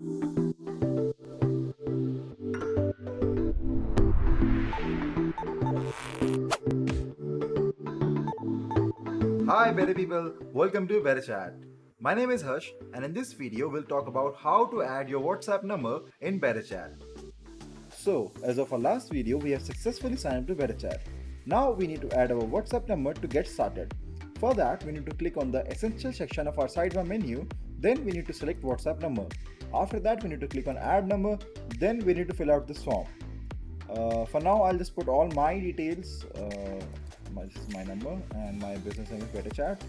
Hi better people, welcome to BetterChat. My name is Harsh and in this video we'll talk about how to add your WhatsApp number in BetterChat. So, as of our last video, we have successfully signed up to BetterChat. Now we need to add our WhatsApp number to get started. For that, we need to click on the Essential section of our sidebar menu, then we need to select WhatsApp number. After that, we need to click on Add Number, then we need to fill out this form. For now, I'll just put all my details. This is my number and my business name is BetterChat.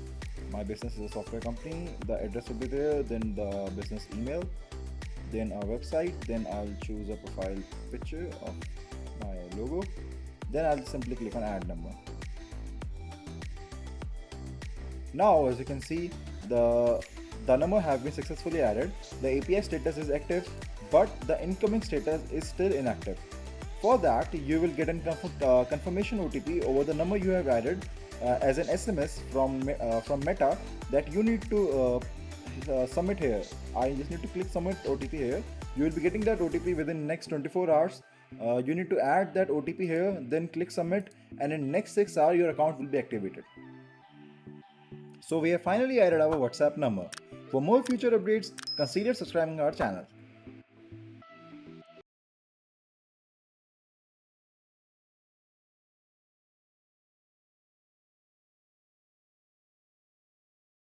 My business is a software company. The address will be there, then the business email, then our website, then I'll choose a profile picture of my logo, then I'll simply click on add number. Now as you can see, the number have been successfully added. The API status is active, but the incoming status is still inactive. For that, you will get a confirmation OTP over the number you have added as an SMS from Meta that you need to submit here. I just need to click submit OTP here. You will be getting that OTP within next 24 hours. You need to add that OTP here, then click submit, and in next 6 hours your account will be activated. So we have finally added our WhatsApp number. For more future updates, consider subscribing our channel.